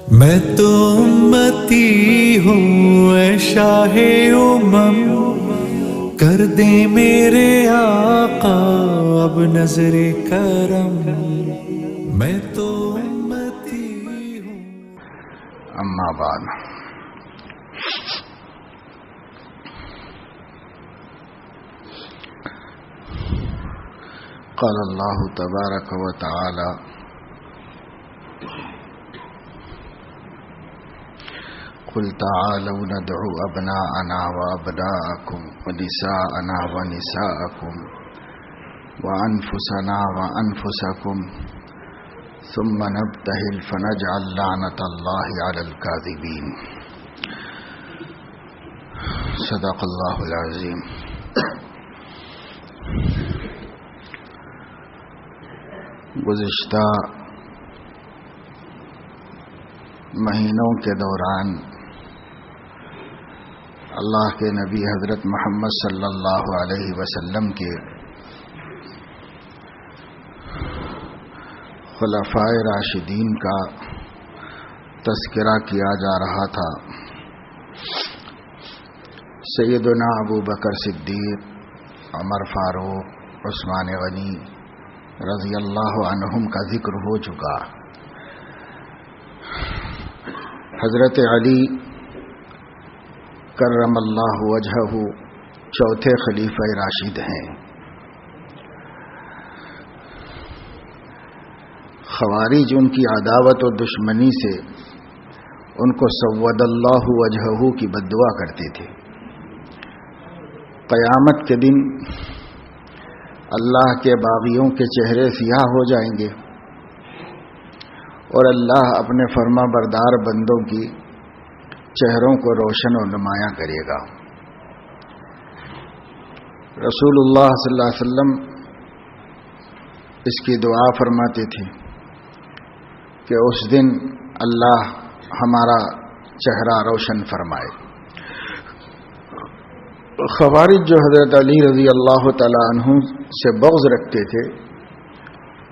میں تو امتی ہوں اے شاہ امم، کر دے میرے آقا اب نظر کرم، میں تو امتی ہوں۔ اما بعد، قال اللہ تبارک و تعالی: قل تعالوا ندعو ابناءنا وابناءكم ونساءنا ونساءكم وانفسنا وانفسكم ثم نبتهل فنجعل لعنة الله على الكاذبين۔ صدق اللہ العظیم۔ گزشتہ مہینوں کے دوران اللہ کے نبی حضرت محمد صلی اللہ علیہ وسلم کے خلفائے راشدین کا تذکرہ کیا جا رہا تھا۔ سیدنا ابو بکر صدیق، عمر فاروق، عثمان غنی رضی اللہ عنہم کا ذکر ہو چکا۔ حضرت علی کرم اللہ وجہہ چوتھے خلیفہ راشد ہیں۔ خوارج ان کی عداوت و دشمنی سے ان کو سود اللہ وجہہ کی بددعا کرتے تھے۔ قیامت کے دن اللہ کے باغیوں کے چہرے سیاہ ہو جائیں گے اور اللہ اپنے فرما بردار بندوں کی چہروں کو روشن و نمایاں کرے گا۔ رسول اللہ صلی اللہ علیہ وسلم اس کی دعا فرماتے تھے کہ اس دن اللہ ہمارا چہرہ روشن فرمائے۔ خوارج جو حضرت علی رضی اللہ تعالی عنہ سے بغض رکھتے تھے،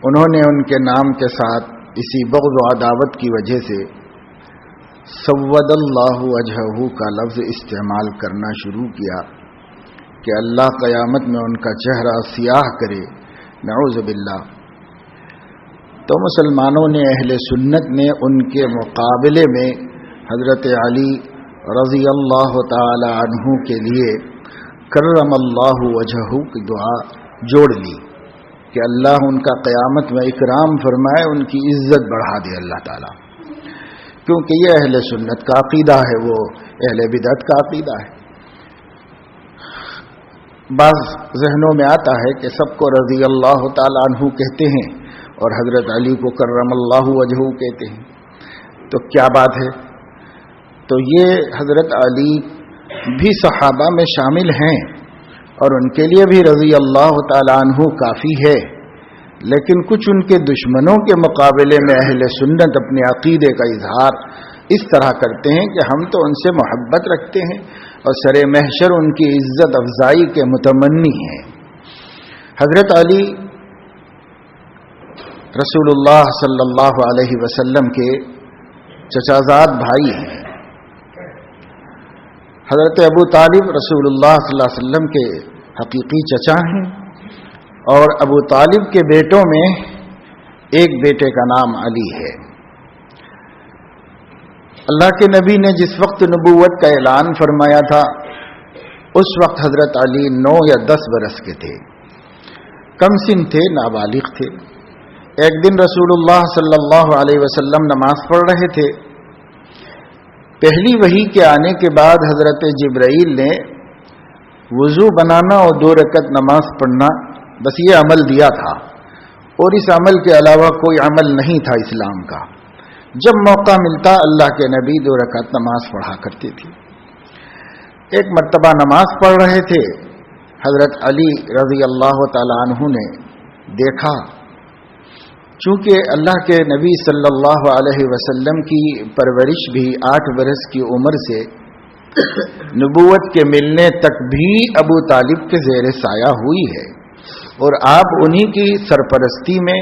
انہوں نے ان کے نام کے ساتھ اسی بغض و عداوت کی وجہ سے سود اللہ وجہہ کا لفظ استعمال کرنا شروع کیا کہ اللہ قیامت میں ان کا چہرہ سیاہ کرے، نعوذ باللہ۔ تو مسلمانوں نے، اہل سنت نے ان کے مقابلے میں حضرت علی رضی اللہ تعالی عنہ کے لیے کرم اللہ وجہہ کی دعا جوڑ لی کہ اللہ ان کا قیامت میں اکرام فرمائے، ان کی عزت بڑھا دے اللہ تعالیٰ، کیونکہ یہ اہل سنت کا عقیدہ ہے، وہ اہل بدعت کا عقیدہ ہے۔ بعض ذہنوں میں آتا ہے کہ سب کو رضی اللہ تعالیٰ عنہ کہتے ہیں اور حضرت علی کو کرم اللہ وجہہ کہتے ہیں، تو کیا بات ہے؟ تو یہ حضرت علی بھی صحابہ میں شامل ہیں اور ان کے لیے بھی رضی اللہ تعالیٰ عنہ کافی ہے، لیکن کچھ ان کے دشمنوں کے مقابلے میں اہل سنت اپنے عقیدے کا اظہار اس طرح کرتے ہیں کہ ہم تو ان سے محبت رکھتے ہیں اور سر محشر ان کی عزت افزائی کے متمنی ہیں۔ حضرت علی رسول اللہ صلی اللہ علیہ وسلم کے چچازاد بھائی ہیں۔ حضرت ابو طالب رسول اللہ صلی اللہ علیہ وسلم کے حقیقی چچا ہیں، اور ابو طالب کے بیٹوں میں ایک بیٹے کا نام علی ہے۔ اللہ کے نبی نے جس وقت نبوت کا اعلان فرمایا تھا اس وقت حضرت علی 9 یا 10 برس کے تھے، کم سن تھے، نابالغ تھے۔ ایک دن رسول اللہ صلی اللہ علیہ وسلم نماز پڑھ رہے تھے۔ پہلی وحی کے آنے کے بعد حضرت جبرائیل نے وضو بنانا اور 2 رکعت نماز پڑھنا بس یہ عمل دیا تھا، اور اس عمل کے علاوہ کوئی عمل نہیں تھا اسلام کا۔ جب موقع ملتا اللہ کے نبی 2 رکعت نماز پڑھا کرتے تھے۔ ایک مرتبہ نماز پڑھ رہے تھے، حضرت علی رضی اللہ تعالی عنہ نے دیکھا، چونکہ اللہ کے نبی صلی اللہ علیہ وسلم کی پرورش بھی 8 برس کی عمر سے نبوت کے ملنے تک بھی ابو طالب کے زیر سایہ ہوئی ہے، اور آپ انہی کی سرپرستی میں،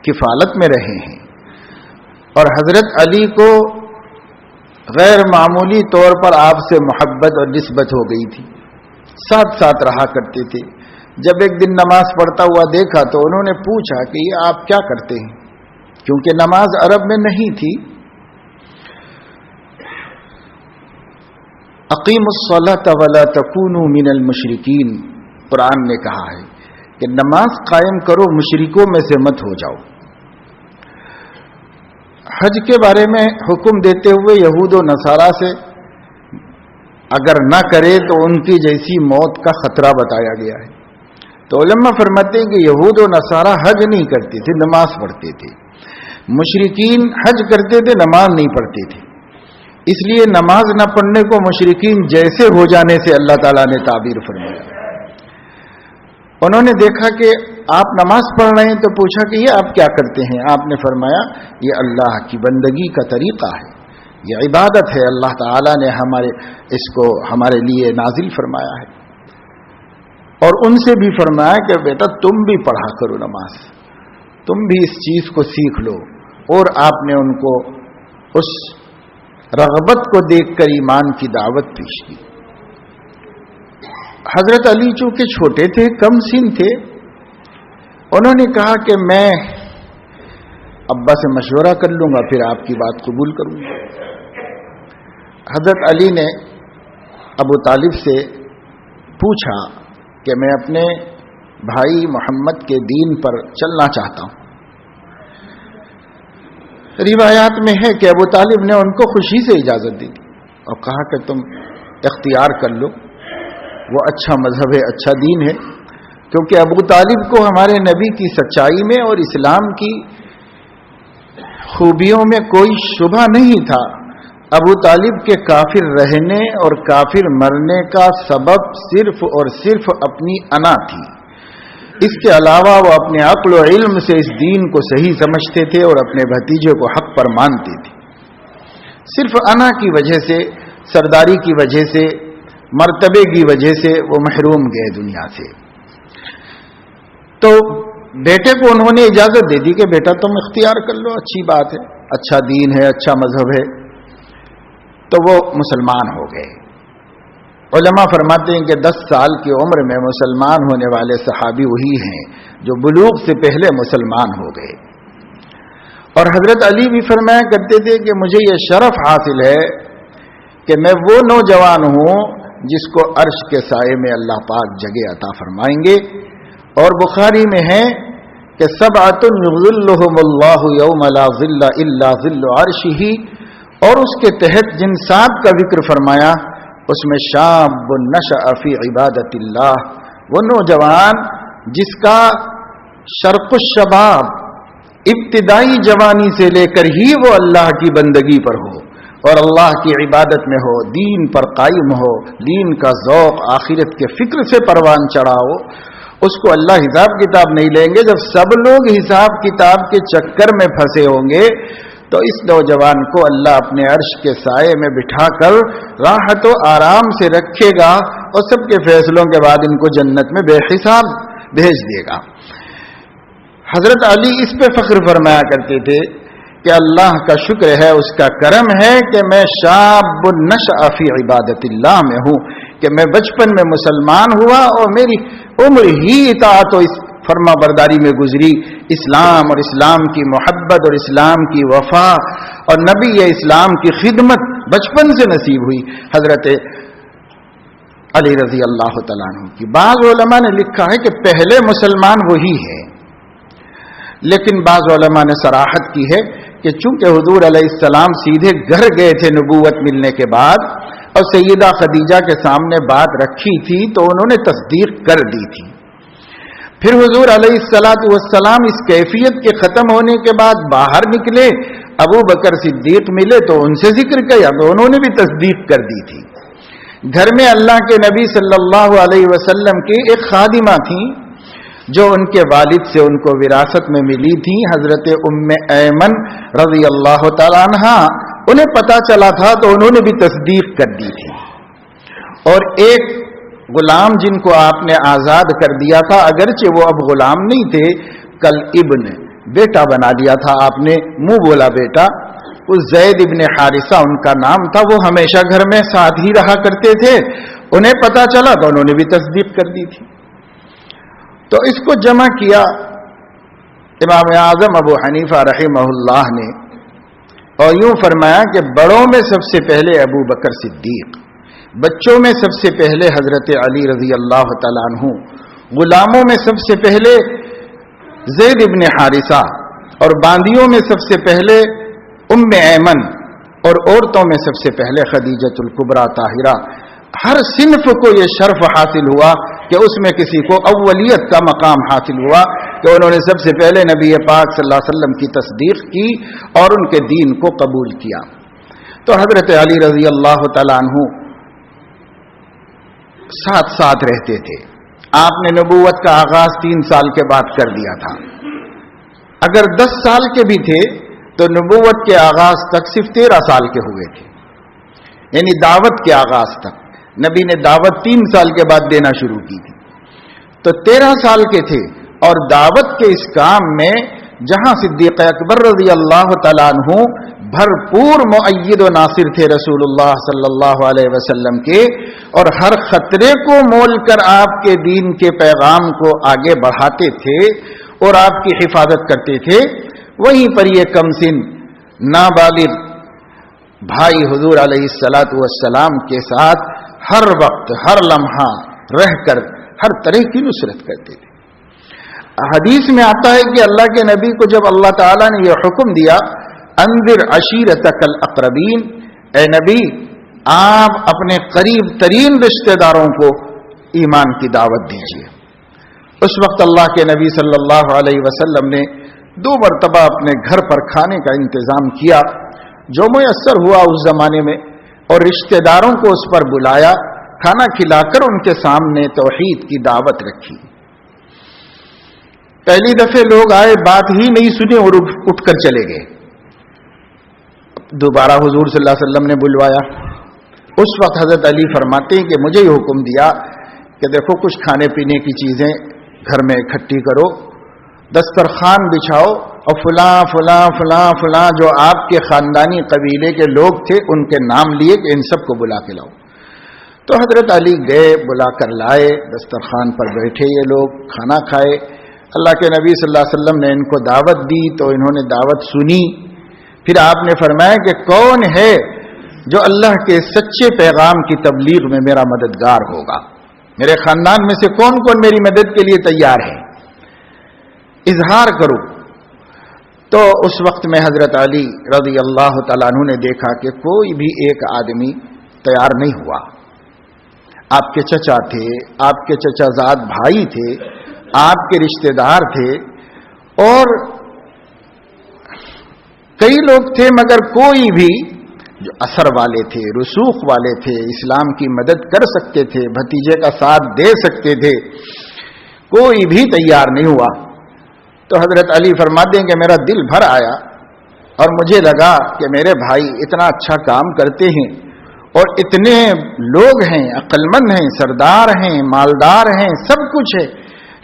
کفالت میں رہے ہیں، اور حضرت علی کو غیر معمولی طور پر آپ سے محبت اور نسبت ہو گئی تھی، ساتھ ساتھ رہا کرتے تھے۔ جب ایک دن نماز پڑھتا ہوا دیکھا تو انہوں نے پوچھا کہ یہ آپ کیا کرتے ہیں، کیونکہ نماز عرب میں نہیں تھی۔ اقیموا الصلاۃ ولا تکونوا من المشرکین، قرآن نے کہا ہے کہ نماز قائم کرو، مشرکوں میں سے مت ہو جاؤ۔ حج کے بارے میں حکم دیتے ہوئے یہود و نصارہ سے اگر نہ کرے تو ان کی جیسی موت کا خطرہ بتایا گیا ہے۔ تو علماء فرماتے ہیں کہ یہود و نصارہ حج نہیں کرتے تھے، نماز پڑھتے تھے، مشرکین حج کرتے تھے، نماز نہیں پڑھتے تھے۔ اس لیے نماز نہ پڑھنے کو مشرکین جیسے ہو جانے سے اللہ تعالیٰ نے تعبیر فرمایا۔ انہوں نے دیکھا کہ آپ نماز پڑھ رہے ہیں تو پوچھا کہ یہ آپ کیا کرتے ہیں؟ آپ نے فرمایا یہ اللہ کی بندگی کا طریقہ ہے، یہ عبادت ہے، اللہ تعالیٰ نے اس کو ہمارے لیے نازل فرمایا ہے۔ اور ان سے بھی فرمایا کہ بیٹا تم بھی پڑھا کرو نماز، تم بھی اس چیز کو سیکھ لو۔ اور آپ نے ان کو اس رغبت کو دیکھ کر ایمان کی دعوت پیش کی۔ حضرت علی چونکہ چھوٹے تھے، کم سن تھے، انہوں نے کہا کہ میں ابا سے مشورہ کر لوں گا، پھر آپ کی بات قبول کروں گا۔ حضرت علی نے ابو طالب سے پوچھا کہ میں اپنے بھائی محمد کے دین پر چلنا چاہتا ہوں۔ روایات میں ہے کہ ابو طالب نے ان کو خوشی سے اجازت دی اور کہا کہ تم اختیار کر لو، وہ اچھا مذہب ہے، اچھا دین ہے، کیونکہ ابو طالب کو ہمارے نبی کی سچائی میں اور اسلام کی خوبیوں میں کوئی شبہ نہیں تھا۔ ابو طالب کے کافر رہنے اور کافر مرنے کا سبب صرف اور صرف اپنی انا تھی، اس کے علاوہ وہ اپنے عقل و علم سے اس دین کو صحیح سمجھتے تھے اور اپنے بھتیجے کو حق پر مانتے تھے۔ صرف انا کی وجہ سے، سرداری کی وجہ سے، مرتبے کی وجہ سے وہ محروم گئے دنیا سے۔ تو بیٹے کو انہوں نے اجازت دے دی کہ بیٹا تم اختیار کر لو، اچھی بات ہے، اچھا دین ہے، اچھا مذہب ہے۔ تو وہ مسلمان ہو گئے۔ علماء فرماتے ہیں کہ 10 سال کی عمر میں مسلمان ہونے والے صحابی وہی ہیں جو بلوغ سے پہلے مسلمان ہو گئے۔ اور حضرت علی بھی فرمایا کرتے تھے کہ مجھے یہ شرف حاصل ہے کہ میں وہ نوجوان ہوں جس کو عرش کے سائے میں اللہ پاک جگہ عطا فرمائیں گے۔ اور بخاری میں ہے کہ سبعۃ یظلھم اللہ یوم لا ظل الا ظل عرشہ، اور اس کے تحت جن 7 کا ذکر فرمایا اس میں شاب نشأ فی عبادت اللہ، وہ نوجوان جس کا شرق الشباب ابتدائی جوانی سے لے کر ہی وہ اللہ کی بندگی پر ہو اور اللہ کی عبادت میں ہو، دین پر قائم ہو، دین کا ذوق، آخرت کے فکر سے پروان چڑھا ہو، اس کو اللہ حساب کتاب نہیں لیں گے۔ جب سب لوگ حساب کتاب کے چکر میں پھنسے ہوں گے تو اس نوجوان کو اللہ اپنے عرش کے سائے میں بٹھا کر راحت و آرام سے رکھے گا اور سب کے فیصلوں کے بعد ان کو جنت میں بے حساب بھیج دے گا۔ حضرت علی اس پہ فخر فرمایا کرتے تھے کہ اللہ کا شکر ہے، اس کا کرم ہے کہ میں شاب نشأ فی عبادت اللہ میں ہوں، کہ میں بچپن میں مسلمان ہوا اور میری عمر ہی اطاعت و فرما برداری میں گزری، اسلام اور اسلام کی محبت اور اسلام کی وفا اور نبی اسلام کی خدمت بچپن سے نصیب ہوئی۔ حضرت علی رضی اللہ تعالیٰ عنہ کی بعض علماء نے لکھا ہے کہ پہلے مسلمان وہی ہے، لیکن بعض علماء نے صراحت کی ہے کہ چونکہ حضور علیہ السلام سیدھے گھر گئے تھے نبوت ملنے کے بعد اور سیدہ خدیجہ کے سامنے بات رکھی تھی تو انہوں نے تصدیق کر دی تھی۔ پھر حضور علیہ السلام اس کیفیت کے ختم ہونے کے بعد باہر نکلے، ابو بکر صدیق ملے تو ان سے ذکر کیا تو انہوں نے بھی تصدیق کر دی تھی۔ گھر میں اللہ کے نبی صلی اللہ علیہ وسلم کی ایک خادمہ تھیں جو ان کے والد سے ان کو وراثت میں ملی تھی، حضرت ام ایمن رضی اللہ تعالی عنہا۔ انہیں پتا چلا تھا تو انہوں نے بھی تصدیق کر دی تھی۔ اور ایک غلام جن کو آپ نے آزاد کر دیا تھا، اگرچہ وہ اب غلام نہیں تھے، کل ابن بیٹا بنا دیا تھا آپ نے، منہ بولا بیٹا، उस ज़ैद इब्न हारिसा उनका नाम था, वो हमेशा घर में साथ ही रहा करते थे। उन्हें पता चला तो उन्होंने भी तस्दीक कर दी थी। तो इसको जमा किया इमाम आज़म अबू हनीफा रहमहुल्लाह ने, और यूं फरमाया कि बड़ों में सबसे पहले अबू बकर सिद्दीक, बच्चों में सबसे पहले हजरत अली रजी अल्लाह तआला अन्हु, गुलामों में सबसे पहले ज़ैद इब्न हारिसा, और बांदियों में सबसे पहले उम्मे ऐमन, और औरतों में सबसे पहले खदीजतुल कुबरा ताहिरा। हर सिन्फ को ये शर्फ हासिल हुआ कि उसमें किसी को अव्वलियत का मकाम हासिल हुआ कि उन्होंने सबसे पहले नबी पाक सल्लल्लाहु अलैहि वसल्लम की तस्दीक की और उनके दीन को कबूल किया। तो हजरत अली रजी अल्लाह तआला अन्हु साथ साथ रहते थे। आपने नबूवत का आगाज 3 साल के बाद कर दिया था। अगर 10 साल के भी थे तो नबूवत के आगाज तक सिर्फ 13 साल के हुए थे, यानी दावत के आगाज तक। नबी ने दावत 3 साल के बाद देना शुरू की थी, तो 13 साल के थे। और दावत के इस काम में जहां सिद्दीक़ अकबर रज़ी अल्लाह तआला अन्हु भरपूर मुअय्यिद व नासिर थे रसूलुल्लाह सल्लल्लाहु अलैहि वसल्लम के, और हर खतरे को मोल कर आपके दीन के पैगाम को आगे बढ़ाते थे और आपकी हिफाजत करते थे, वहीं पर ये कमसिन नाबालिग भाई हुजूर अलैहिस्सलातु वस्सलाम के साथ हर वक्त हर लम्हा रहकर हर तरह की नुसरत करते थे। हदीस में आता है कि अल्लाह के नबी को जब अल्लाह ताला ने यह हुक्म दिया, अंदिर अशीरतकल अक़रबीन, ए नबी आप अपने करीब तरीन रिश्तेदारों को ईमान की दावत दीजिए। उस वक्त अल्लाह के नबी सल्लल्लाहु अलैहि वसल्लम ने 2 मरतबा अपने घर पर खाने का इंतजाम किया जो मुयस्सर हुआ उस जमाने में, और रिश्तेदारों को उस पर बुलाया, खाना खिलाकर उनके सामने तौहीद की दावत रखी। पहली दफे लोग आए, बात ही नहीं सुनी और उठकर चले गए। दोबारा हुजूर सल्लल्लाहु अलैहि वसल्लम ने बुलवाया। उस वक्त हजरत अली फरमाते हैं कि मुझे ये हुक्म दिया कि देखो कुछ खाने पीने की चीजें घर में इकट्ठी करो, दस्तरखान बिछाओ, और फलां फलां फलां फलां जो आपके खानदानी कबीले के लोग थे उनके नाम लिए कि इन सबको बुला के लाओ। तो हजरत अली गए, बुला कर लाए, दस्तरखान पर बैठे ये लोग, खाना खाए। अल्लाह के नबी सल्लल्लाहु अलैहि वसल्लम ने इनको दावत दी तो इन्होंने दावत सुनी। फिर आपने फरमाया कि कौन है जो अल्लाह के सच्चे पैगाम की तबलीग में मेरा मददगार होगा, मेरे खानदान में से कौन कौन मेरी मदद के लिए तैयार है, इजहार करो। तो उस वक्त में हजरत अली रज़ी अल्लाह तआला अन्हु ने देखा कि कोई भी एक आदमी तैयार नहीं हुआ। आपके चचा थे, आपके चचाजाद भाई थे, आपके रिश्तेदार थे, और कई लोग थे, मगर कोई भी जो असर वाले थे, रसूख वाले थे, इस्लाम की मदद कर सकते थे, भतीजे का साथ दे सकते थे, कोई भी तैयार नहीं हुआ। तो हजरत अली फरमाते हैं कि मेरा दिल भर आया और मुझे लगा कि मेरे भाई इतना अच्छा काम करते हैं और इतने लोग हैं, अक्लमंद हैं, सरदार हैं, मालदार हैं, सब कुछ है,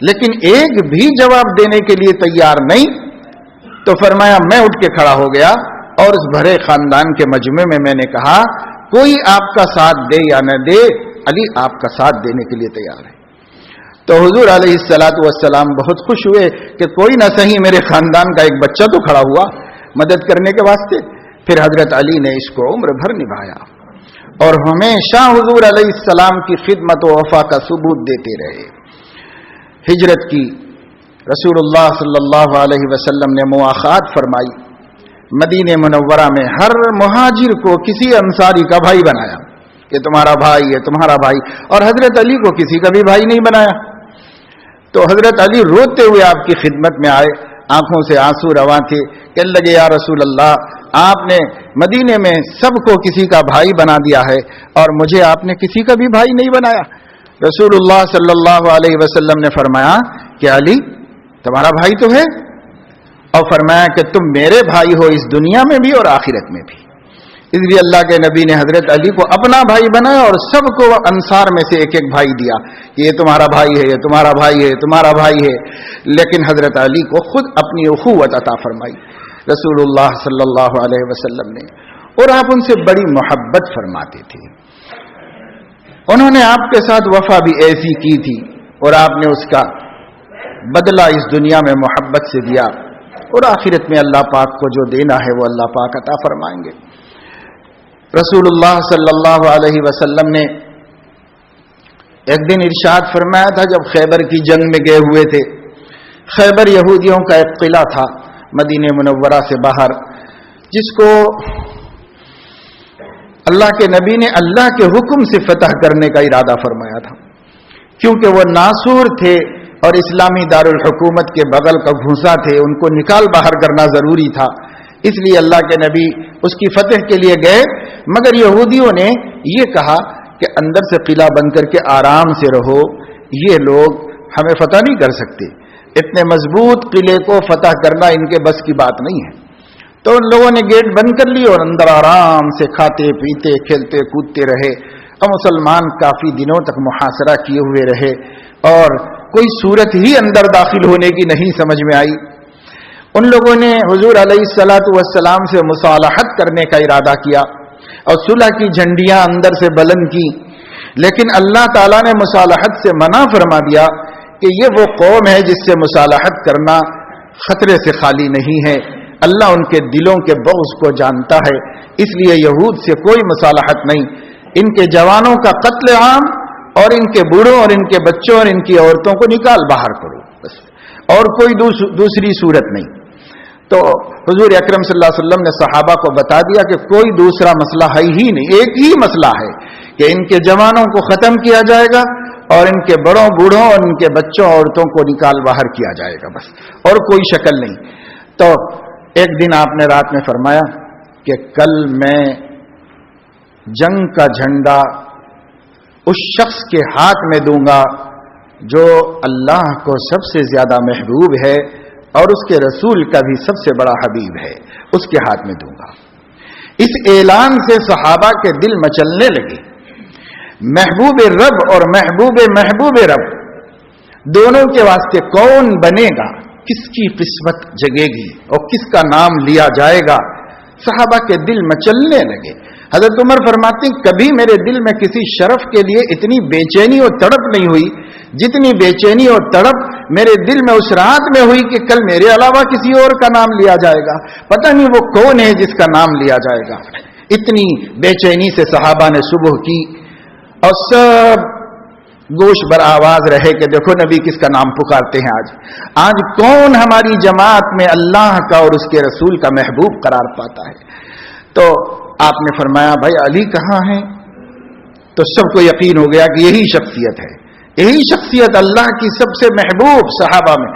लेकिन एक भी जवाब देने के लिए तैयार नहीं। तो फरमाया मैं उठ के खड़ा हो गया और उस भरे खानदान के मजमे में मैंने कहा कोई आपका साथ दे या न दे, अली आपका साथ देने के लिए तैयार है। तो हुजूर अलैहिस्सलातु वस्सलाम बहुत खुश हुए कि कोई ना सही मेरे खानदान का एक बच्चा तो खड़ा हुआ मदद करने के वास्ते। फिर हजरत अली ने इसको उम्र भर निभाया और हमेशा हुजूर अलैहिस्सलाम की खिदमत व वफा का सबूत देते रहे। हिजरत की, रसूलुल्लाह सल्लल्लाहु अलैहि वसल्लम ने मुआखात फरमाई, मदीने मुनव्वरा में हर मुहाजिर को किसी अंसारी का भाई बनाया कि तुम्हारा भाई है, तुम्हारा भाई, और हजरत अली को किसी का भी भाई नहीं बनाया। तो हजरत अली रोते हुए आपकी खिदमत में आए, आंखों से आंसू रवां थे, कहने लगे या रसूल अल्लाह, आपने मदीने में सबको किसी का भाई बना दिया है और मुझे आपने किसी का भी भाई नहीं बनाया। रसूलुल्लाह सल्लल्लाहु अलैहि वसल्लम ने फरमाया कि अली तुम्हारा भाई तो है, और फरमाया कि तुम मेरे भाई हो इस दुनिया में भी और आखिरत में भी। इसलिए अल्लाह के नबी ने हजरत अली को अपना भाई बनाया और सबको अंसार में से एक एक भाई दिया कि ये तुम्हारा भाई है, ये तुम्हारा भाई है, तुम्हारा भाई है। लेकिन हजरत अली को खुद अपनी उखुवत अता फरमाई। रसूलुल्लाह सल्लल्लाहु अलैहि वसल्लम ने, और आप उनसे बड़ी मोहब्बत फरमाते थे। उन्होंने आपके साथ वफा भी ऐसी की थी और आपने उसका बदला इस दुनिया में मोहब्बत से दिया, और आखिरत में अल्लाह पाक को जो देना है वो अल्लाह पाक अता फरमाएंगे। रसूलुल्लाह सल्लल्लाहु अलैहि वसल्लम ने एक दिन इरशाद फरमाया था, जब खैबर की जंग में गए हुए थे। खैबर यहूदियों का एक किला था मदीने मुनव्वरा से बाहर, जिसको अल्लाह के नबी ने अल्लाह के हुक्म से फतह करने का इरादा फरमाया था, क्योंकि वो नासूर थे और इस्लामी दारुल हुकूमत के बगल का घूंसा थे, उनको निकाल बाहर करना जरूरी था। इसलिए अल्लाह के नबी उसकी फतह के लिए गए, मगर यहूदियों ने ये कहा कि अंदर से किला बंद करके आराम से रहो, ये लोग हमें फतह नहीं कर सकते, इतने मजबूत किले को फतह करना इनके बस की बात नहीं है। तो उन लोगों ने गेट बंद कर लिए और अंदर आराम से खाते पीते खेलते कूदते रहे। और मुसलमान काफी दिनों तक मुहासरा किए हुए रहे और कोई सूरत ही अंदर दाखिल होने की नहीं समझ में आई। उन लोगों ने हुजूर अलैहिस्सलातु वस्सलाम से मुसालहत करने का इरादा किया और सुलह की झंडियां अंदर से बुलंद की, लेकिन अल्लाह ताला ने मुसालहत से मना फरमा दिया कि ये वो कौम है जिससे मुसालहत करना खतरे से खाली नहीं है। अल्लाह उनके दिलों के बुग़्ज़ को जानता है, इसलिए यहूद से कोई मुसालहत नहीं। इनके जवानों का कत्ल आम और इनके बूढ़ों और इनके बच्चों और इनकी औरतों को निकाल बाहर करो, बस, और कोई दूसरी सूरत नहीं। तो हुजूर अकरम सल्लल्लाहु अलैहि वसल्लम ने सहाबा को बता दिया कि कोई दूसरा मसला है ही नहीं, एक ही मसला है कि इनके जवानों को खत्म किया जाएगा और इनके बड़ों बूढ़ों और इनके बच्चों औरतों को निकाल बाहर किया जाएगा, बस, और कोई शक्ल नहीं। तो एक दिन आपने रात में फरमाया कि कल मैं जंग का झंडा उस शख्स के हाथ में दूंगा जो अल्लाह को सबसे ज्यादा महबूब है और उसके रसूल का भी सबसे बड़ा हबीब है, उसके हाथ में दूंगा। इस ऐलान से सहाबा के दिल मचलने लगे। महबूब रब और महबूब रब दोनों के वास्ते कौन बनेगा, किसकी किस्मत जगेगी और किसका नाम लिया जाएगा, सहाबा के दिल मचलने लगे। हजरत उमर फरमाते हैं, कभी मेरे दिल में किसी शरफ के लिए इतनी बेचैनी और तड़प नहीं हुई जितनी बेचैनी और तड़प मेरे दिल में उस रात में हुई कि कल मेरे अलावा किसी और का नाम लिया जाएगा, पता नहीं वो कौन है जिसका नाम लिया जाएगा। इतनी बेचैनी से सहाबा ने सुबह की और सब गोश बर आवाज रहे कि देखो नबी किसका नाम पुकारते हैं। आज कौन हमारी जमात में अल्लाह का और उसके रसूल का महबूब करार पाता है। तो आपने फरमाया, भाई अली कहाँ है? तो सबको यकीन हो गया कि यही शख्सियत है, यही शख्सियत अल्लाह की सबसे महबूब सहाबा में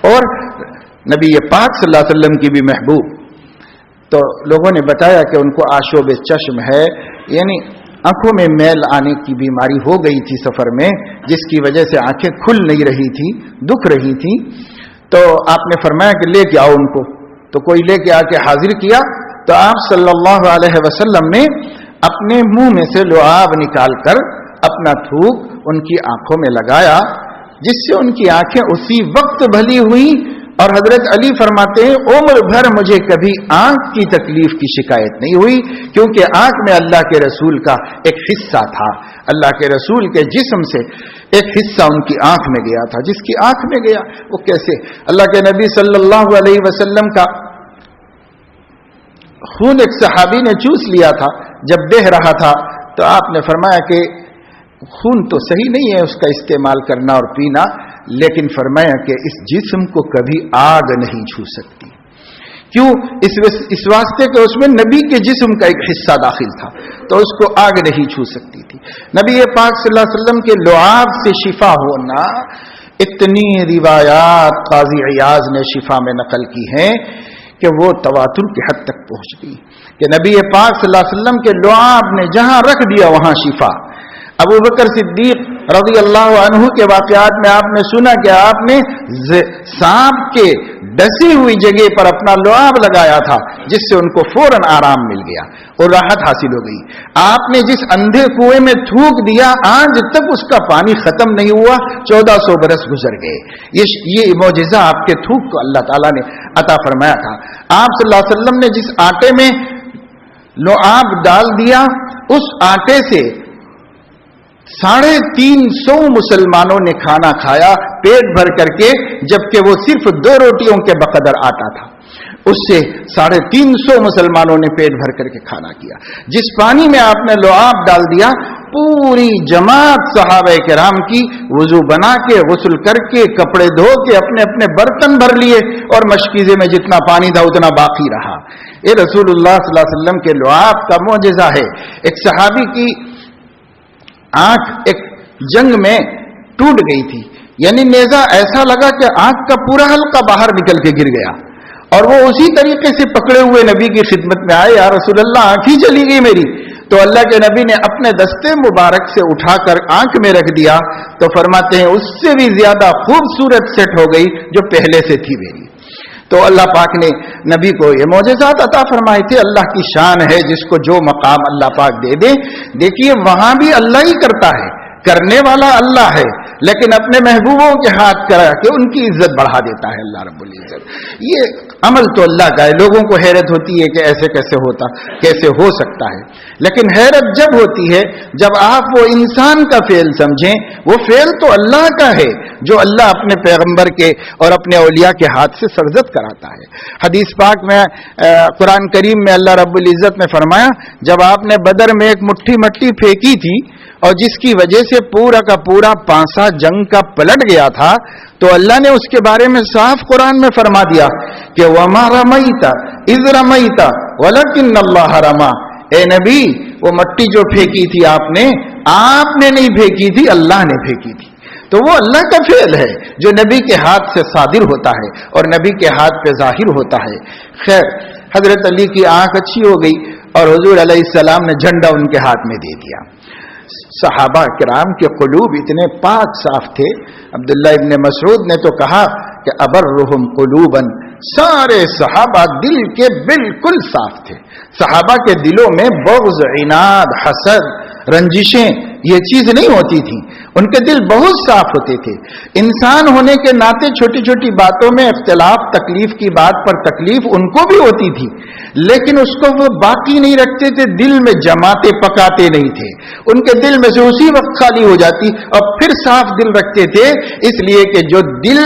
और नबी पाक सल्लल्लाहु अलैहि वसल्लम की भी महबूब। तो लोगों ने बताया कि उनको आशोब चश्म है, यानी आंखों में मैल आने की बीमारी हो गई थी सफर में, जिसकी वजह से आंखें खुल नहीं रही थी, दुख रही थी। तो आपने फरमाया कि लेके आओ उनको। तो कोई लेके आके हाजिर किया तो आप सल्लल्लाहु अलैहि वसल्लम ने अपने मुंह में से लुआब निकालकर अपना थूक उनकी आंखों में लगाया, जिससे उनकी आंखें उसी वक्त भली हुई। और हजरत अली फरमाते हैं, उम्र भर मुझे कभी आंख की तकलीफ की शिकायत नहीं हुई, क्योंकि आंख में अल्लाह के रसूल का एक हिस्सा था, अल्लाह के रसूल के जिस्म से एक हिस्सा उनकी आंख में गया था। जिसकी आंख में गया वो कैसे? अल्लाह के नबी सल्लल्लाहु अलैहि वसल्लम का खून एक सहाबी ने चूस लिया था, जब बह रहा था तो आपने फरमाया कि खून तो सही नहीं है उसका इस्तेमाल करना और पीना, लेकिन फरमाया कि इस जिस्म को कभी आग नहीं छू सकती। क्यों? इस वास्ते कि उसमें नबी के जिस्म का एक हिस्सा दाखिल था, तो उसको आग नहीं छू सकती थी। नबी पाक सल्लल्लाहु अलैहि वसल्लम के लुआब से शिफा होना, इतनी रिवायात काजी इयाज ने शिफा में नकल की हैं कि वो तवातुर की हद तक पहुंच गई कि नबी पाक सल्लल्लाहु अलैहि वसल्लम के लुआब ने जहां रख दिया वहां शिफा। अबू बकर सिद्दीक रज़ी अल्लाह अन्हु के वाक़यात में आपने सुना कि आपने सांप के डसी हुई जगह पर अपना लुआब लगाया था, जिससे उनको फौरन आराम मिल गया और राहत हासिल हो गई। आपने जिस अंधे कुएं में थूक दिया, आज तक उसका पानी खत्म नहीं हुआ, 1400 बरस गुजर गए। ये मौजिज़ा आपके थूक को अल्लाह ताला ने عطا فرمایا تھا. آپ صلی اللہ علیہ وسلم نے جس آٹے میں لعاب ڈال دیا, اس آٹے سے 350 مسلمانوں نے کھانا کھایا پیٹ بھر کر کے, جبکہ وہ صرف 2 روٹیوں کے بقدر آٹا تھا. اس سے 350 مسلمانوں نے پیٹ بھر کر کے کھانا کیا. جس پانی میں آپ نے لعاب ڈال دیا, پوری جماعت صحابہ کرام کی وضو بنا کے, غسل کر کے, کپڑے دھو کے اپنے اپنے برتن بھر لیے, اور مشکیزے میں جتنا پانی تھا اتنا باقی رہا. یہ رسول اللہ صلی اللہ علیہ وسلم کے لعاب کا معجزہ ہے. ایک صحابی کی آنکھ ایک جنگ میں ٹوٹ گئی تھی, یعنی نیزہ ایسا لگا کہ آنکھ کا پورا حلقہ باہر نکل کے گر گیا, اور وہ اسی طریقے سے پکڑے ہوئے نبی کی خدمت میں آئے, یا رسول اللہ آنکھ ہی چلی گئی میری. تو اللہ کے نبی نے اپنے دستے مبارک سے اٹھا کر آنکھ میں رکھ دیا, تو فرماتے ہیں اس سے بھی زیادہ خوبصورت سیٹ ہو گئی جو پہلے سے تھی میری. تو اللہ پاک نے نبی کو یہ معجزات عطا فرمائے تھے. اللہ کی شان ہے, جس کو جو مقام اللہ پاک دے دے. دیکھیے وہاں بھی اللہ ہی کرتا ہے, کرنے والا اللہ ہے, لیکن اپنے محبوبوں کے ہاتھ کرا کے ان کی عزت بڑھا دیتا ہے اللہ رب العزت. یہ عمل تو اللہ کا ہے. لوگوں کو حیرت ہوتی ہے کہ ایسے کیسے ہو سکتا ہے, لیکن حیرت جب ہوتی ہے جب آپ وہ انسان کا فعل سمجھیں. وہ فعل تو اللہ کا ہے جو اللہ اپنے پیغمبر کے اور اپنے اولیاء کے ہاتھ سے سرزد کراتا ہے. حدیث پاک میں قرآن کریم میں اللہ رب العزت نے فرمایا, جب آپ نے بدر میں ایک مٹھی مٹی پھینکی تھی اور جس کی وجہ سے پورا کا پورا پانسا جنگ کا پلٹ گیا تھا, تو اللہ نے اس کے بارے میں صاف قرآن میں فرما دیا کہ وَمَا رَمَيْتَ إِذْ رَمَيْتَ وَلَكِنَّ اللَّهَ رَمَى. اے نبی, وہ مٹی جو پھینکی تھی آپ نے نہیں پھینکی تھی, اللہ نے پھینکی تھی. تو وہ اللہ کا فعل ہے جو نبی کے ہاتھ سے صادر ہوتا ہے اور نبی کے ہاتھ پہ ظاہر ہوتا ہے. خیر, حضرت علی کی آنکھ اچھی ہو گئی اور حضور علیہ السلام نے جھنڈا ان کے ہاتھ میں دے دیا. صحابہ کرام کے قلوب اتنے پاک صاف تھے. عبداللہ ابن مسعود نے تو کہا کہ ابرہم قلوبا, سارے صحابہ دل کے بالکل صاف تھے. صحابہ کے دلوں میں بغض, عناد, حسد, رنجشیں یہ چیز نہیں ہوتی تھی. ان کے دل بہت صاف ہوتے تھے. انسان ہونے کے ناطے چھوٹی چھوٹی باتوں میں اختلاف, تکلیف کی بات پر تکلیف ان کو بھی ہوتی تھی, لیکن اس کو وہ باقی نہیں رکھتے تھے, دل میں جماتے پکاتے نہیں تھے. ان کے دل میں سے اسی وقت خالی ہو جاتی اور پھر صاف دل رکھتے تھے. اس لیے کہ جو دل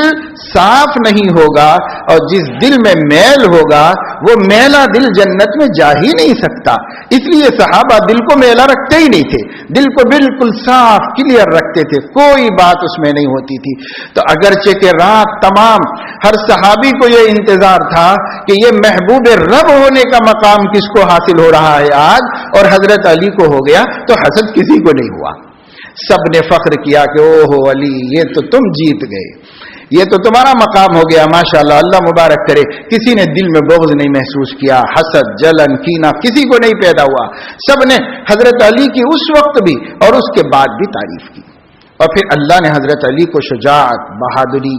صاف نہیں ہوگا اور جس دل میں میل ہوگا, وہ میلا دل جنت میں جا ہی نہیں سکتا. اس لیے صحابہ دل کو میلا رکھتے ہی نہیں تھے, دل کو بالکل صاف کلیئر رکھتے تھے, کوئی بات اس میں نہیں ہوتی تھی. تو اگرچہ کہ رات تمام ہر صحابی کو یہ انتظار تھا کہ یہ محبوب رب ہونے کا مقام کس کو حاصل ہو رہا ہے آج, اور حضرت علی کو ہو گیا, تو حسد کسی کو نہیں ہوا. سب نے فخر کیا کہ او ہو علی, یہ تو تم جیت گئے, یہ تو تمہارا مقام ہو گیا, ماشاءاللہ, اللہ مبارک کرے. کسی نے دل میں بغض نہیں محسوس کیا, حسد, جلن, کینہ کسی کو نہیں پیدا ہوا. سب نے حضرت علی کی اس وقت بھی اور اس کے بعد بھی تعریف کی. اور پھر اللہ نے حضرت علی کو شجاعت, بہادری,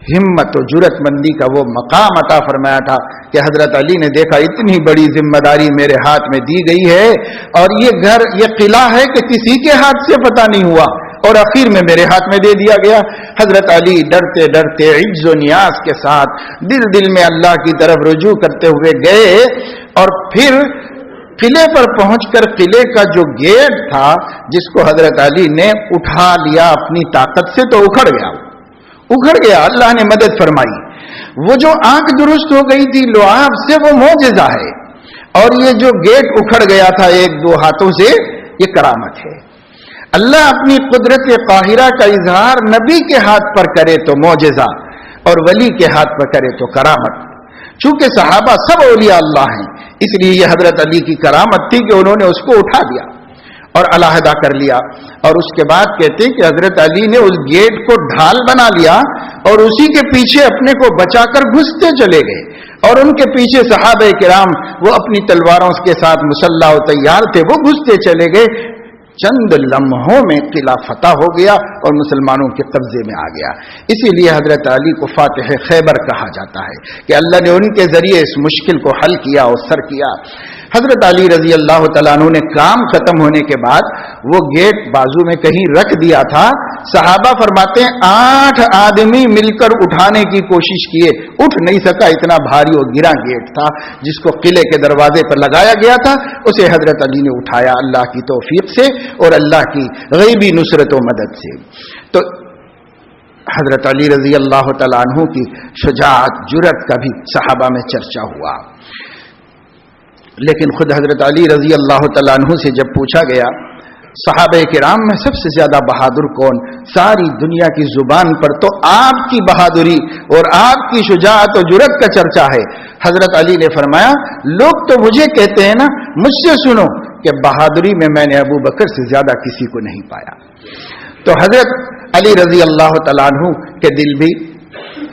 ہمت و جرت مندی کا وہ مقام عطا فرمایا تھا کہ حضرت علی نے دیکھا اتنی بڑی ذمہ داری میرے ہاتھ میں دی گئی ہے, اور یہ گھر, یہ قلعہ ہے کہ کسی کے ہاتھ سے پتہ نہیں ہوا, اور اخیر میں میرے ہاتھ میں دے دیا گیا. حضرت علی ڈرتے ڈرتے عجز و نیاز کے ساتھ دل میں اللہ کی طرف رجوع کرتے ہوئے گئے, اور پھر قلعے پر پہنچ کر قلعے کا جو گیٹ تھا جس کو حضرت علی نے اٹھا لیا اپنی طاقت سے, تو اکھڑ گیا. اللہ نے مدد فرمائی. وہ جو آنکھ درست ہو گئی تھی لعاب سے, وہ معجزہ ہے, اور یہ جو گیٹ اکھڑ گیا تھا 1-2 ہاتھوں سے, یہ کرامت ہے. اللہ اپنی قدرت قاہرہ کا اظہار نبی کے ہاتھ پر کرے تو معجزہ, اور ولی کے ہاتھ پر کرے تو کرامت. چونکہ صحابہ سب اولیاء اللہ ہیں, اس لیے یہ حضرت علی کی کرامت تھی کہ انہوں نے اس کو اٹھا دیا اور علیحدہ کر لیا. اور اس کے بعد کہتے ہیں کہ حضرت علی نے اس گیٹ کو ڈھال بنا لیا اور اسی کے پیچھے اپنے کو بچا کر گھستے چلے گئے, اور ان کے پیچھے صحابہ کرام وہ اپنی تلواروں کے ساتھ مسلح و تیار تھے, وہ گھستے چلے گئے. چند لمحوں میں قلعہ فتح ہو گیا اور مسلمانوں کے قبضے میں آ گیا. اسی لیے حضرت علی کو فاتح خیبر کہا جاتا ہے کہ اللہ نے ان کے ذریعے اس مشکل کو حل کیا اور سر کیا. حضرت علی رضی اللہ تعالیٰ عنہ نے کام ختم ہونے کے بعد وہ گیٹ بازو میں کہیں رکھ دیا تھا. सहाबा फरमाते हैं 8 आदमी मिलकर उठाने की कोशिश किए, उठ नहीं सका, इतना भारी और गिरा गेट था जिसको किले के दरवाजे पर लगाया गया था, उसे हजरत अली ने उठाया अल्लाह की तौफीक से और अल्लाह की गैबी नुसरत व मदद से। तो हजरत अली रजी अल्लाह तआला अन्हु की शुजाअत जुरत का भी सहाबा में चर्चा हुआ। लेकिन खुद हजरत अली रजी अल्लाह तआला अन्हु से जब पूछा गया सहाबे किराम में सबसे ज्यादा बहादुर कौन, सारी दुनिया की जुबान पर तो आपकी बहादुरी और आपकी शुजाअत और जुरत का चर्चा है। हजरत अली ने फरमाया लोग तो मुझे कहते हैं ना, मुझसे सुनो कि बहादुरी में मैंने अबू बकर से ज्यादा किसी को नहीं पाया। तो हजरत अली रजी अल्लाह तआला अन्हु के दिल भी,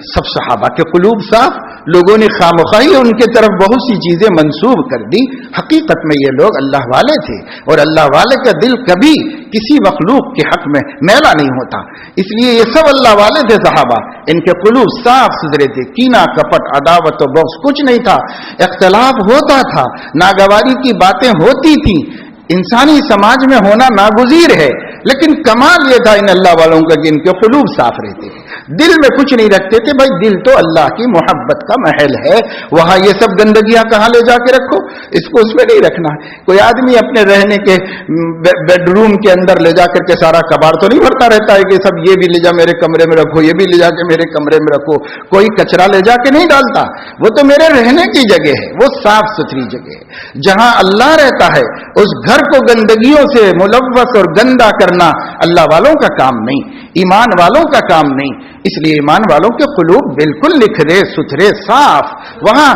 सब सहाबा के कुलूब साफ, लोगों ने खामखाई उनके तरफ बहुत सी चीजें मंसूब कर दी। हकीकत में ये लोग अल्लाह वाले थे और अल्लाह वाले का दिल कभी किसी मखलूक के हक में मैला नहीं होता, इसलिए ये सब अल्लाह वाले थे सहाबा। इनके कुलूब साफ सुथरे थे, कीना कपट अदावत और बग़्ज़ कुछ नहीं था। इख्तलाफ होता था, नागवारी की बातें होती थी, इंसानी समाज में होना नागुज़ीर है, लेकिन कमाल ये था इन अल्लाह वालों का कि इनके कुलूब साफ रहते थे, दिल में कुछ नहीं रखते थे। भाई दिल तो अल्लाह की मोहब्बत का महल है, वहां ये सब गंदगियां कहां ले जाके रखो, इसको उसमें नहीं रखना है। कोई आदमी अपने रहने के बेडरूम के अंदर ले जाकर के सारा कबाड़ तो नहीं भरता रहता है कि सब ये भी ले जा मेरे कमरे में रखो, ये भी ले जाके मेरे कमरे में रखो, कोई कचरा ले जाके नहीं डालता। वो तो मेरे रहने की जगह है, वो साफ सुथरी जगह है। जहां अल्लाह रहता है उस घर को गंदगियों से मुलव्वस और गंदा करना अल्लाह वालों का काम नहीं, ईमान वालों का काम नहीं। इसलिए ईमान वालों के कुलूब बिल्कुल निखरे सुथरे साफ। वहां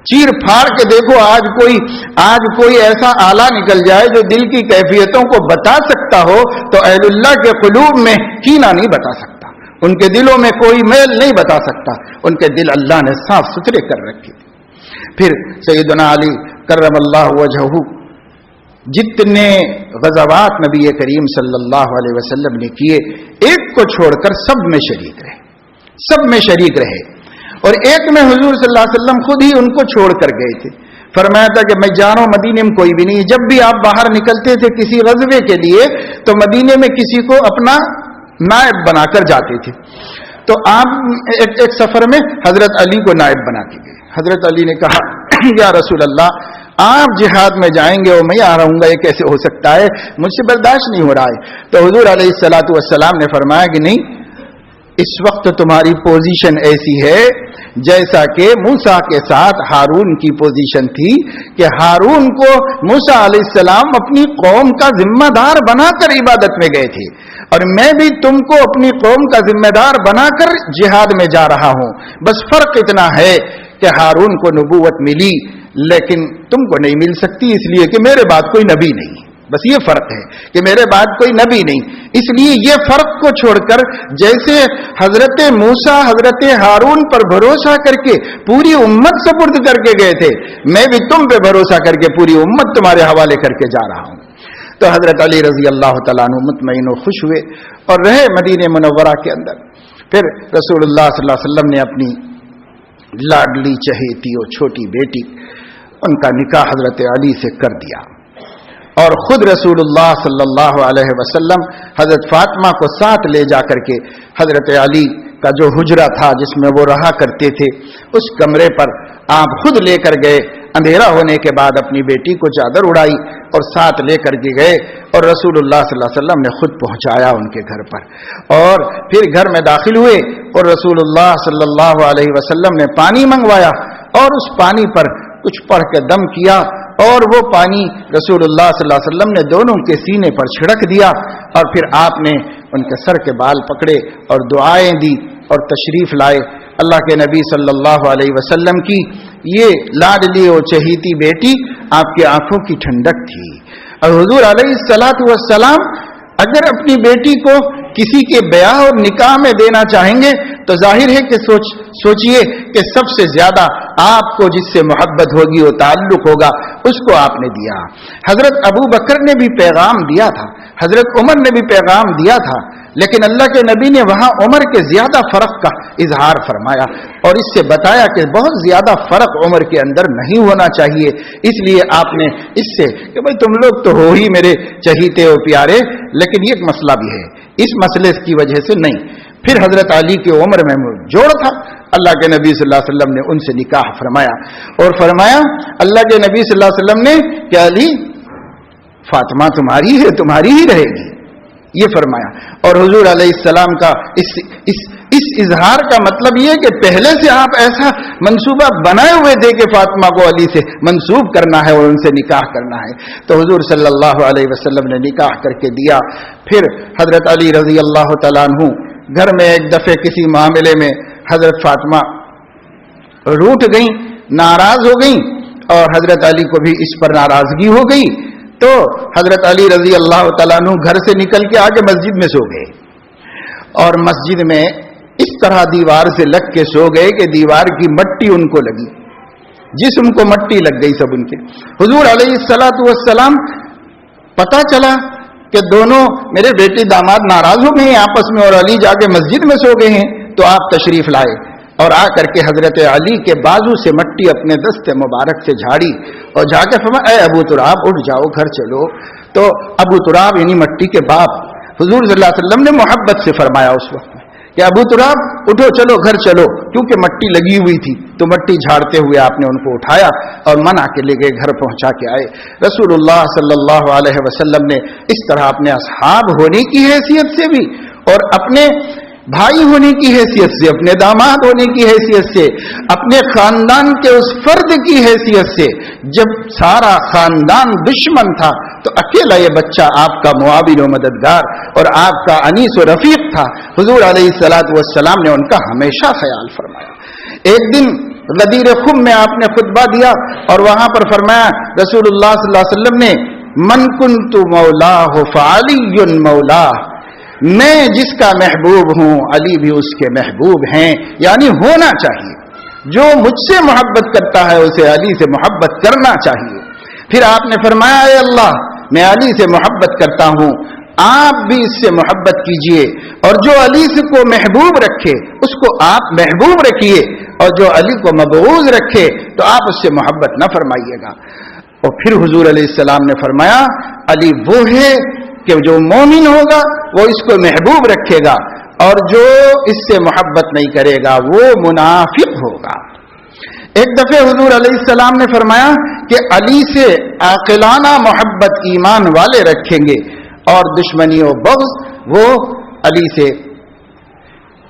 चीर फाड़ के देखो, आज कोई ऐसा आला निकल जाए जो दिल की कैफियतों को बता सकता हो, तो अहलुल्लाह के कुलूब में कीना नहीं बता सकता, उनके दिलों में कोई मैल नहीं बता सकता। उनके दिल अल्लाह ने साफ सुथरे कर रखे। फिर सैयदना अली करमल्लाहु वजहहू जितने गज़वात नबी करीम सल्लल्लाहु अलैहि वसल्लम ने किए, एक को छोड़कर सब में शरीक रहे, सब में शरीक रहे। और एक में हुजूर सल्लल्लाहु अलैहि वसल्लम खुद ही उनको छोड़ कर गए थे। फरमाया था कि मैं जा रहा हूं, मदीने में कोई भी नहीं। जब भी आप बाहर निकलते थे किसी गज़वे के लिए तो मदीने में किसी को अपना नायब बनाकर जाते थे। तो आप एक सफर में हजरत अली को नायब बना के गए। हजरत अली ने कहा या रसूल अल्लाह, आप जिहाद में जाएंगे और मैं आ रहूंगा, ये कैसे हो सकता है, मुझसे बर्दाश्त नहीं हो रहा है। तो हुजूर अलैहिस्सलातु वस्सलाम ने फरमाया कि नहीं, इस वक्त तुम्हारी पोजीशन ऐसी है जैसा कि मूसा के साथ हारून की पोजीशन थी कि हारून को मूसा अलैहिस्सलाम अपनी कौम का जिम्मेदार बनाकर इबादत में गए थे, और मैं भी तुमको अपनी कौम का जिम्मेदार बनाकर जिहाद में जा रहा हूं। बस फर्क इतना है कि हारून को नबूवत मिली लेकिन तुमको नहीं मिल सकती, इसलिए कि मेरे बाद कोई नबी नहीं। बस ये फर्क है कि मेरे बाद कोई नबी नहीं। इसलिए ये फर्क को छोड़कर जैसे हजरत मूसा हजरत हारून पर भरोसा करके पूरी उम्मत सुपुर्द करके गए थे, मैं भी तुम पे भरोसा करके पूरी उम्मत तुम्हारे हवाले करके जा रहा हूं। तो हजरत अली रजी अल्लाह तआला अन्हु मुतमईन और खुश हुए और रहे मदीने मुनव्वरा के अंदर। फिर रसूलुल्लाह सल्लल्लाहु अलैहि वसल्लम ने अपनी लाडली चहेती और छोटी बेटी, उनका निकाह हजरत अली से कर दिया और खुद रसूलुल्लाह सल्लल्लाहु अलैहि वसल्लम हजरत फातिमा को साथ ले जाकर के हजरत अली का जो हुजरा था जिसमें वो रहा करते थे, उस कमरे पर आप खुद लेकर गए। अंधेरा होने के बाद अपनी बेटी को चादर उड़ाई और साथ लेकर के गए और रसूलुल्लाह सल्लल्लाहु अलैहि वसल्लम ने खुद पहुंचाया उनके घर पर। और फिर घर में दाखिल हुए और रसूलुल्लाह सल्लल्लाहु अलैहि वसल्लम ने पानी मंगवाया और उस पानी पर कुछ पढ़ के दम किया और वो पानी रसूलुल्लाह सल्लल्लाहु अलैहि वसल्लम ने दोनों के सीने पर छिड़क दिया और फिर आपने उनके सर के बाल पकड़े और दुआएं दी और तशरीफ लाए। अल्लाह के नबी सल्लल्लाहु अलैहि वसल्लम की ये लाडली और चहीती बेटी आपकी आंखों की ठंडक थी। और हुजूर अलैहिस्सलातु वस्सलाम अगर अपनी बेटी को किसी के ब्याह और निकाह में देना चाहेंगे तो जाहिर है कि सोचिए कि सबसे ज्यादा आपको जिससे मोहब्बत होगी वो ताल्लुक होगा, उसको आपने दिया। हजरत अबू बकर ने भी पैगाम दिया था, हजरत उमर ने भी पैगाम दिया था, लेकिन अल्लाह के नबी ने वहां उमर के ज्यादा फर्क का इजहार फरमाया और इससे बताया कि बहुत ज्यादा फर्क उमर के अंदर नहीं होना चाहिए। इसलिए आपने इससे कि भाई तुम लोग तो हो ही मेरे चहीते और प्यारे, लेकिन ये एक मसला भी है इस मसले की वजह से नहीं। फिर हजरत अली की उम्र में जोड़ था, अल्लाह के नबी सल्लल्लाहु अलैहि वसल्लम ने उनसे निकाह फरमाया और फरमाया अल्लाह के नबी सल्लल्लाहु अलैहि वसल्लम ने कि अली फातिमा तुम्हारी है, तुम्हारी ही रहेगी, ये फरमाया। और हुजूर अलैहिस्सलाम का इस इजहार का मतलब ये कि पहले से आप ऐसा मंसूबा बनाए हुए थे कि फातिमा को अली से मंसूब करना है और उनसे निकाह करना है। तो हुजूर सल्लल्लाहु अलैहि वसल्लम ने निकाह करके दिया। फिर हजरत अली रजी अल्लाह तआला अन्हु घर में एक दफे किसी मामले में हजरत फातिमा रूठ गई, नाराज हो गई और हजरत अली को भी इस पर नाराजगी हो गई। तो हजरत अली रजी अल्लाह तआला अन्हु घर से निकल के आके मस्जिद में सो गए और मस्जिद में इस तरह दीवार से लग के सो गए कि दीवार की मट्टी उनको लगी, जिस्म को मट्टी लग गई सब उनके। हुजूर अलैहिस्सलातु वस्सलाम पता चला कि दोनों मेरे बेटे दामाद नाराज हो गए हैं आपस में और अली जाके मस्जिद में सो गए हैं। तो आप तशरीफ लाए और आकर के हजरत अली के बाजू से मट्टी अपने दस्ते मुबारक से झाड़ी और जाकर फरमाया ऐ अबू तुराब उठ जाओ, घर चलो। तो अबू तुराब यानी मट्टी के बाप हुजूर सल्लल्लाहु अलैहि वसल्लम ने मोहब्बत से फरमाया उस वक्त में कि अबू तुराब उठो, चलो घर चलो, क्योंकि मट्टी लगी हुई थी। तो मट्टी झाड़ते हुए आपने उनको उठाया और मना के ले गए, घर पहुंचा के आए। रसूलुल्लाह सल्लल्लाहु अलैहि वसल्लम ने इस तरह अपने असहाब होने की हैसियत से भी और अपने भाई होने की हैसियत से, अपने दामाद होने की हैसियत से, अपने खानदान के उस फर्द की हैसियत से, जब सारा खानदान दुश्मन था तो अकेला ये बच्चा आपका मुआविन व मददगार और आपका अनीस व रफीक था। हुजूर अलैहिस्सलातु वस्सलाम ने उनका हमेशा ख्याल फरमाया। एक दिन गदीर खुम में आपने खुतबा दिया और वहां पर फरमाया रसूलुल्लाह सल्लल्लाहु अलैहि वसल्लम ने मन कुन्तु मौलाहु फअलियुन मौलाह, मैं जिसका महबूब हूं अली भी उसके महबूब हैं, यानी होना चाहिए। जो मुझसे मोहब्बत करता है उसे अली से मोहब्बत करना चाहिए। फिर आपने फरमाया ऐ अल्लाह मैं अली से मोहब्बत करता हूं, आप भी इससे मोहब्बत कीजिए और जो अली से को महबूब रखे उसको आप महबूब रखिए और जो अली को मबगूज रखे तो आप उससे मोहब्बत न फरमाइएगा। और फिर हुजूर अलैहिस्सलाम ने फरमाया अली वो है कि जो मोमिन होगा वो इसको महबूब रखेगा और जो इससे मोहब्बत नहीं करेगा वो मुनाफिक होगा। एक दफे हुजूर अलैहिस्सलाम ने फरमाया कि अली से आकिलाना मोहब्बत ईमान वाले रखेंगे और दुश्मनी और बग़्ज़ वो अली से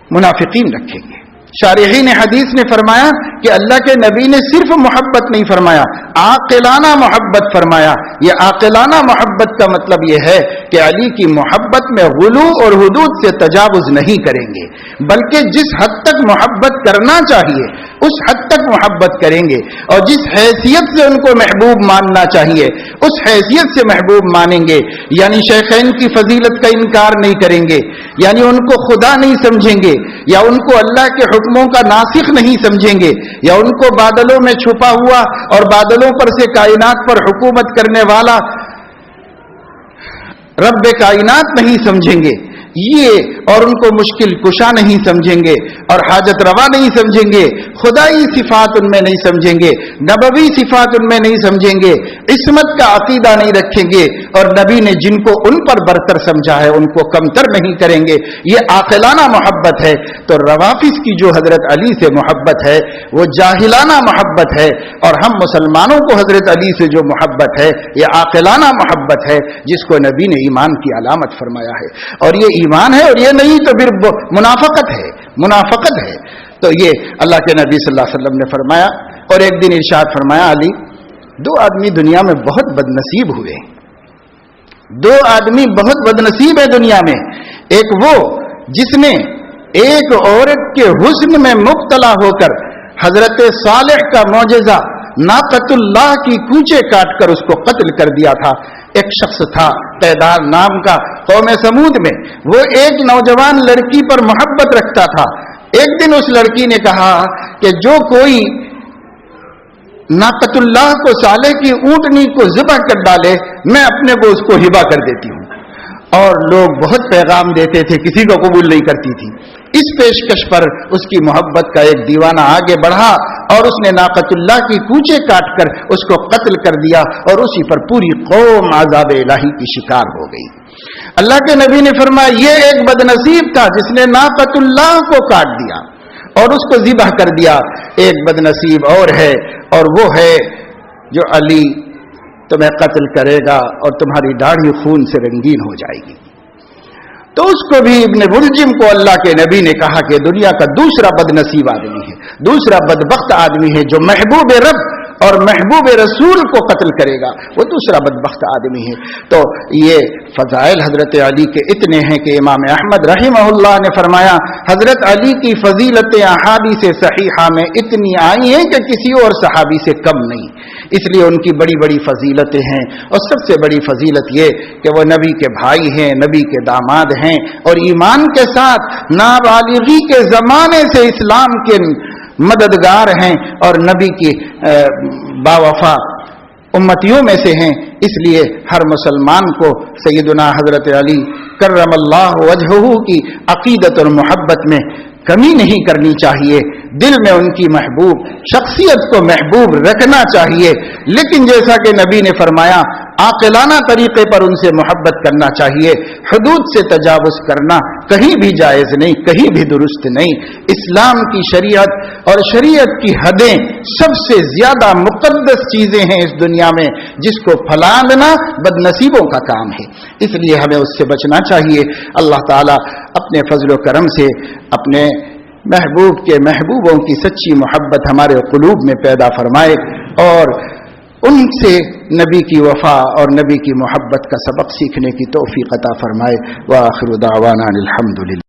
मुनाफिकीन रखेंगे। शारिहीन हदीस ने फरमाया कि अल्लाह के नबी ने सिर्फ मोहब्बत नहीं फरमाया, आकिलाना मोहब्बत फरमाया। यह आकिलाना मोहब्बत का मतलब यह है कि अली की मोहब्बत में गुलू और हुदूद से तजावुज नहीं करेंगे, बल्कि जिस हद तक मोहब्बत करना चाहिए उस हद तक मोहब्बत करेंगे और जिस हैसियत से उनको महबूब मानना चाहिए उस हैसियत से महबूब मानेंगे। यानी शेखैन की फजीलत का इनकार नहीं करेंगे, यानी उनको खुदा नहीं समझेंगे या उनको अल्लाह के हुक्मों का नासिख नहीं समझेंगे या उनको बादलों में छुपा हुआ और बादलों पर से कायनात पर हुकूमत करने वाला रब्बे कायनात नहीं समझेंगे ये, और उनको मुश्किल कुशा नहीं समझेंगे और हाजत रवा नहीं समझेंगे, खुदाई सिफात उनमें नहीं समझेंगे, नबवी सिफात उनमें नहीं समझेंगे, इस्मत का अकीदा नहीं रखेंगे और नबी ने जिनको उन पर बरतर समझा है उनको कमतर नहीं करेंगे। ये आकिलाना मोहब्बत है। तो रवाफिज की जो हजरत अली से मोहब्बत है वो जाहिलाना मोहब्बत है और हम मुसलमानों को हजरत अली से जो मोहब्बत है ये आकिलाना मोहब्बत है जिसको नबी ने ईमान की अलामत फरमाया है। और ये ईमान है और ये नहीं तो फिर मुनाफकत है, मुनाफकत है। तो ये अल्लाह के नबी सल्लल्लाहु अलैहि वसल्लम ने फरमाया। और एक दिन इरशाद फरमाया अली दो आदमी दुनिया में बहुत बदनसीब हुए, दो आदमी बहुत बदनसीब है दुनिया में। एक वो जिसने एक औरत के हुस्न में मुब्तला होकर हजरत सालेह का मौजज़ा नाकतुल्लाह की कूचे काटकर उसको कत्ल कर दिया था। एक शख्स था कैदार नाम का, कौम समूद में, वो एक नौजवान लड़की पर मोहब्बत रखता था। एक दिन उस लड़की ने कहा कि जो कोई नाकतुल्लाह को साले की ऊंटनी को ज़िबह कर डाले मैं अपने को उसको हिबा कर देती हूँ। और लोग बहुत पैगाम देते थे, किसी को कबूल नहीं करती थी। इस पेशकश पर उसकी मोहब्बत का एक दीवाना आगे बढ़ा और उसने नाकतुल्लाह की कूचे काटकर उसको कत्ल कर दिया और उसी पर पूरी कौम आज़ाब इलाही की शिकार हो गई। اللہ کے نبی نے فرمایا یہ ایک بدنصیب تھا جس نے ناقۃ اللہ کو کاٹ دیا اور اس کو ذبح کر دیا. ایک بدنصیب اور ہے، اور وہ ہے جو علی تمہیں قتل کرے گا اور تمہاری داڑھی خون سے رنگین ہو جائے گی. تو اس کو بھی ابن ملجم کو اللہ کے نبی نے کہا کہ دنیا کا دوسرا بدنصیب آدمی ہے، دوسرا بدبخت آدمی ہے جو محبوب رب اور محبوب رسول کو قتل کرے گا، وہ دوسرا بدبخت آدمی ہے. تو یہ فضائل حضرت علی کے اتنے ہیں کہ امام احمد رحمہ اللہ نے فرمایا حضرت علی کی فضیلتیں احادیث صحیحہ میں اتنی آئی ہیں کہ کسی اور صحابی سے کم نہیں. اس لیے ان کی بڑی بڑی فضیلتیں ہیں، اور سب سے بڑی فضیلت یہ کہ وہ نبی کے بھائی ہیں، نبی کے داماد ہیں، اور ایمان کے ساتھ نابالغی کے زمانے سے اسلام کے مددگار ہیں اور نبی کی باوفا امتیوں میں سے ہیں. اس لیے ہر مسلمان کو سیدنا حضرت علی کرم اللہ وجہہ کی عقیدت اور محبت میں کمی نہیں کرنی چاہیے. دل میں ان کی محبوب شخصیت کو محبوب رکھنا چاہیے، لیکن جیسا کہ نبی نے فرمایا عاقلانہ طریقے پر ان سے محبت کرنا چاہیے. حدود سے تجاوز کرنا کہیں بھی جائز نہیں، کہیں بھی درست نہیں. اسلام کی شریعت اور شریعت کی حدیں سب سے زیادہ مقدس چیزیں ہیں اس دنیا میں، جس کو پھلاننا بدنصیبوں کا کام ہے. اس لیے ہمیں اس سے بچنا چاہیے. اللہ تعالیٰ اپنے فضل و کرم سے اپنے محبوب کے محبوبوں کی سچی محبت ہمارے قلوب میں پیدا فرمائے، اور ان سے نبی کی وفا اور نبی کی محبت کا سبق سیکھنے کی توفیق عطا فرمائے. وآخر دعوانا الحمدللہ.